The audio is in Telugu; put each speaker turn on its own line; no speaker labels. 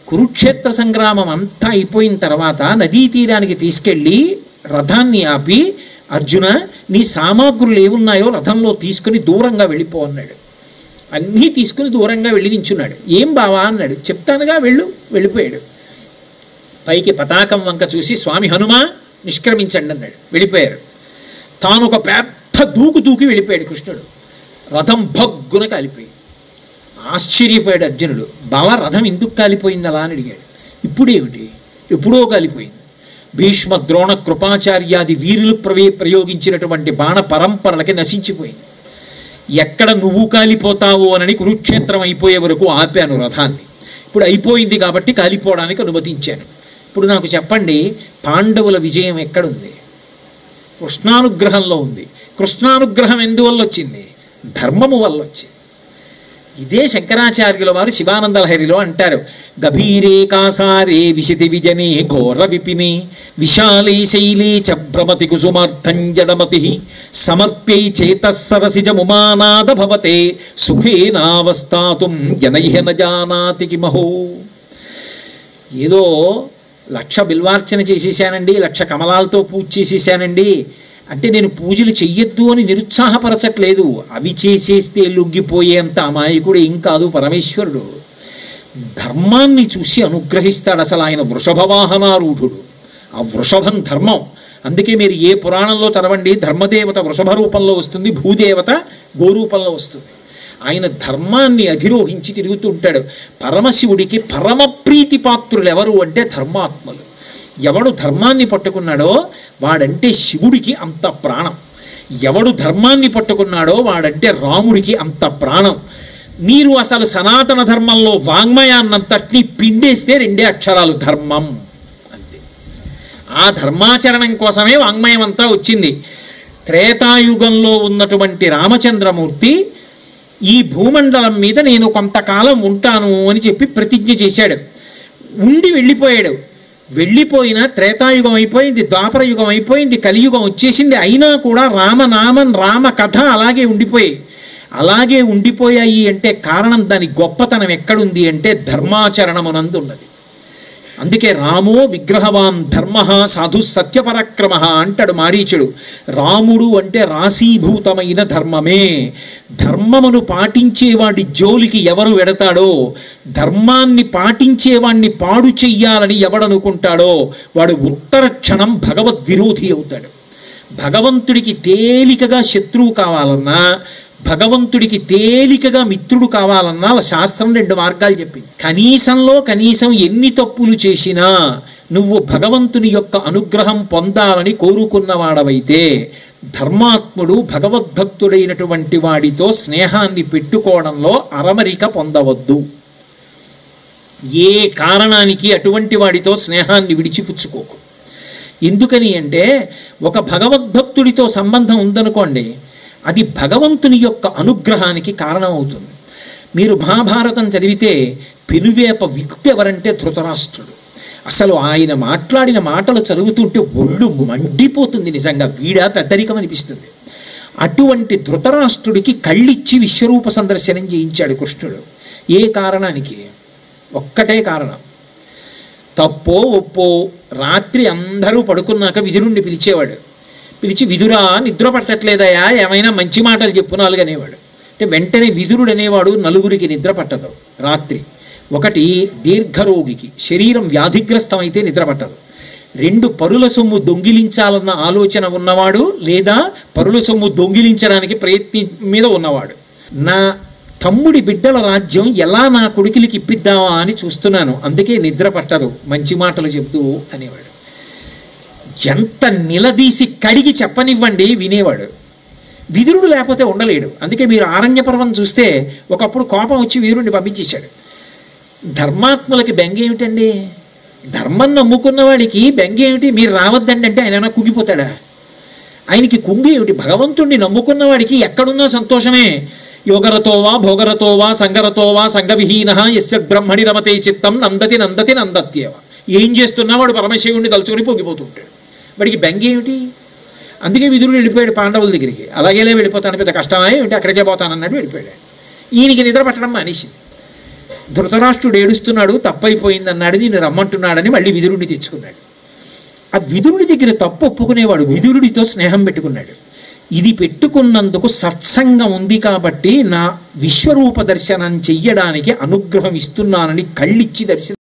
కురుక్షేత్ర సంగ్రామం అంతా అయిపోయిన తర్వాత నదీ తీరానికి తీసుకెళ్ళి రథాన్ని ఆపి, అర్జున నీ సామాగ్రులు ఏమున్నాయో రథంలో తీసుకుని దూరంగా వెళ్ళిపో అన్నాడు. అన్నీ తీసుకుని దూరంగా వెళ్ళి నించున్నాడు. ఏం బావా అన్నాడు. చెప్తానుగా వెళ్ళిపోయాడు. పైకి పతాకం వంక చూసి స్వామి హనుమా నిష్క్రమించండి అన్నాడు. వెళ్ళిపోయారు. తాను ఒక పెద్ద దూకి వెళ్ళిపోయాడు కృష్ణుడు. రథం భగ్గున కాలిపోయి ఆశ్చర్యపోయాడు అర్జునుడు. బావా రథం ఎందుకు కాలిపోయింది అలా అని అడిగాడు. ఇప్పుడేమిటి, ఎప్పుడో కాలిపోయింది. భీష్మ ద్రోణ కృపాచార్యాది వీరులు ప్రయోగించినటువంటి బాణ పరంపరలకి నశించిపోయింది. ఎక్కడ నువ్వు కాలిపోతావు అని కురుక్షేత్రం అయిపోయే వరకు ఆపాను రథాన్ని. ఇప్పుడు అయిపోయింది కాబట్టి కాలిపోవడానికి అనుమతించాను. ఇప్పుడు నాకు చెప్పండి, పాండవుల విజయం ఎక్కడుంది? కృష్ణానుగ్రహంలో ఉంది. కృష్ణానుగ్రహం ఎందువల్ల వచ్చింది? ధర్మము వల్ల వచ్చింది. ఇదే శంకరాచార్యుల వారు శివానంద లహరిలో అంటారు, గభీరే కాసారే విశతి విజనే ఘోర విపిని విశాలే శైలే చ భ్రమతి కుసుమార్థం జడమతి సమర్ప్యై చేతస్సరసిజముమానాద భవతే సుఖేనావస్థాతుం జనైః న జానాతి కిమహో. ఏదో 1,00,000 బిల్వార్చన చేసేసానండి, 1,00,000 కమలాలతో పూజ చేసేసానండి అంటే నేను పూజలు చెయ్యొద్దు అని నిరుత్సాహపరచట్లేదు. అవి చేసేస్తే లొంగిపోయేంత అమాయకుడు ఏం కాదు పరమేశ్వరుడు. ధర్మాన్ని చూసి అనుగ్రహిస్తాడు. అసలు ఆయన వృషభవాహనారూఢుడు. ఆ వృషభం ధర్మం. అందుకే మీరు ఏ పురాణంలో చదవండి, ధర్మదేవత వృషభ రూపంలో వస్తుంది, భూదేవత గోరూపంలో వస్తుంది. ఆయన ధర్మాన్ని అధిరోహించి తిరుగుతుంటాడు. పరమశివుడికి పరమ ప్రీతి పాత్రులు ఎవరు అంటే ధర్మాత్మలు. ఎవడు ధర్మాన్ని పట్టుకున్నాడో వాడంటే శివుడికి అంత ప్రాణం. ఎవడు ధర్మాన్ని పట్టుకున్నాడో వాడంటే రాముడికి అంత ప్రాణం. మీరు అసలు సనాతన ధర్మంలో వాంగ్మయాన్నంతటినీ పిండేస్తే 2 అక్షరాలు ధర్మం అంతే. ఆ ధర్మాచరణం కోసమే వాంగ్మయం అంతా వచ్చింది. త్రేతాయుగంలో ఉన్నటువంటి రామచంద్రమూర్తి ఈ భూమండలం మీద నేను కొంతకాలం ఉంటాను అని చెప్పి ప్రతిజ్ఞ చేశాడు. ఉండి వెళ్ళిపోయాడు. వెళ్ళిపోయిన త్రేతాయుగం అయిపోయింది, ద్వాపర యుగం అయిపోయింది, కలియుగం వచ్చేసింది. అయినా కూడా రామనామం రామ కథ అలాగే ఉండిపోయాయి అంటే కారణం, దాని గొప్పతనం ఎక్కడుంది అంటే ధర్మాచరణమునందు ఉన్నది. అందుకే రామో విగ్రహవాన్ ధర్మ సాధు సత్యపరక్రమ అంటాడు మారీచుడు. రాముడు అంటే రాశీభూతమైన ధర్మమే. ధర్మమును పాటించేవాడి జోలికి ఎవరు వెడతాడో, ధర్మాన్ని పాటించేవాడిని పాడు చెయ్యాలని ఎవడనుకుంటాడో వాడు ఉత్తర క్షణం భగవద్విరోధి అవుతాడు. భగవంతుడికి తేలికగా శత్రువు కావాలన్నా, భగవంతుడికి తేలికగా మిత్రుడు కావాలన్నా శాస్త్రం 2 మార్గాలు చెప్పింది. కనీసంలో కనీసం ఎన్ని తప్పులు చేసినా నువ్వు భగవంతుని యొక్క అనుగ్రహం పొందాలని కోరుకున్నవాడవైతే ధర్మాత్ముడు భగవద్భక్తుడైనటువంటి వాడితో స్నేహాన్ని పెట్టుకోవడంలో అరమరిక పొందవద్దు. ఏ కారణానికి అటువంటి వాడితో స్నేహాన్ని విడిచిపుచ్చుకోకు. ఎందుకని అంటే ఒక భగవద్భక్తుడితో సంబంధం ఉందనుకోండి, అది భగవంతుని యొక్క అనుగ్రహానికి కారణమవుతుంది. మీరు మహాభారతం చదివితే పెనువేప విక్తి ఎవరంటే ధృతరాష్ట్రుడు. అసలు ఆయన మాట్లాడిన మాటలు చదువుతుంటే ఒళ్ళు మండిపోతుంది. నిజంగా వీడా పెద్దరికం అనిపిస్తుంది. అటువంటి ధృతరాష్ట్రుడికి కళ్ళిచ్చి విశ్వరూప సందర్శనం చేయించాడు కృష్ణుడు. ఏ కారణానికి? ఒక్కటే కారణం. తప్పో ఒప్పో రాత్రి అందరూ పడుకున్నాక విదురుణ్ణి పిలిచేవాడు. పిలిచి, విదురా నిద్ర పట్టట్లేదయా, ఏమైనా మంచి మాటలు చెప్పు 4 అనేవాడు. అంటే వెంటనే విదురుడు అనేవాడు 4కి నిద్ర పట్టదు రాత్రి. 1 దీర్ఘరోగికి, శరీరం వ్యాధిగ్రస్తం అయితే నిద్ర పట్టదు. 2 పరుల సొమ్ము దొంగిలించాలన్న ఆలోచన ఉన్నవాడు, లేదా పరుల సొమ్ము దొంగిలించడానికి ప్రయత్నం మీద ఉన్నవాడు. నా తమ్ముడి బిడ్డల రాజ్యం ఎలా నా కొడుకులకి ఇప్పిద్దామా అని చూస్తున్నాను, అందుకే నిద్ర పట్టదు, మంచి మాటలు చెప్తూ అనేవాడు. ఎంత నిలదీసి కడిగి చెప్పనివ్వండి వినేవాడు. విదురుడు లేకపోతే ఉండలేడు. అందుకే మీరు ఆరణ్య పర్వం చూస్తే ఒకప్పుడు కోపం వచ్చి వీరుణ్ణి పంపించేశాడు. ధర్మాత్ములకి బెంగ ఏమిటండి? ధర్మం నమ్ముకున్నవాడికి బెంగ ఏమిటి? మీరు రావద్దండి అంటే ఆయన ఏమైనా కుంగిపోతాడా? ఆయనకి కుంగి ఏమిటి? భగవంతుణ్ణి నమ్ముకున్నవాడికి ఎక్కడున్నా సంతోషమే. యోగరతోవా భోగరతోవా సంగరతోవా సంగవిహీన యస్య బ్రహ్మణి రమతే చిత్తం నందతి నందతి నందత్యేవ. ఏం చేస్తున్నా వాడు పరమశివుణ్ణి తలుచుకొని పొంగిపోతుంటాడు. వాడికి బెంగ ఏమిటి? అందుకే విదురుడు వెళ్ళిపోయాడు పాండవుల దగ్గరికి. అలాగేలే వెళ్ళిపోతాను, పెద్ద కష్టమే ఏమిటి, అక్కడికే పోతానన్నాడు, వెళ్ళిపోయాడు. ఈయనకి నిద్ర పట్టడం మానేసింది. ధృతరాష్ట్రుడు ఏడుస్తున్నాడు, తప్పైపోయిందన్నాడు, దీన్ని రమ్మంటున్నాడని మళ్ళీ విదురుడిని తెచ్చుకున్నాడు. ఆ విదురుడి దగ్గర తప్పు ఒప్పుకునేవాడు, విదురుడితో స్నేహం పెట్టుకున్నాడు. ఇది పెట్టుకున్నందుకు సత్సంగం ఉంది కాబట్టి నా విశ్వరూప దర్శనం చెయ్యడానికి అనుగ్రహం ఇస్తున్నానని కళ్ళిచ్చి దర్శనం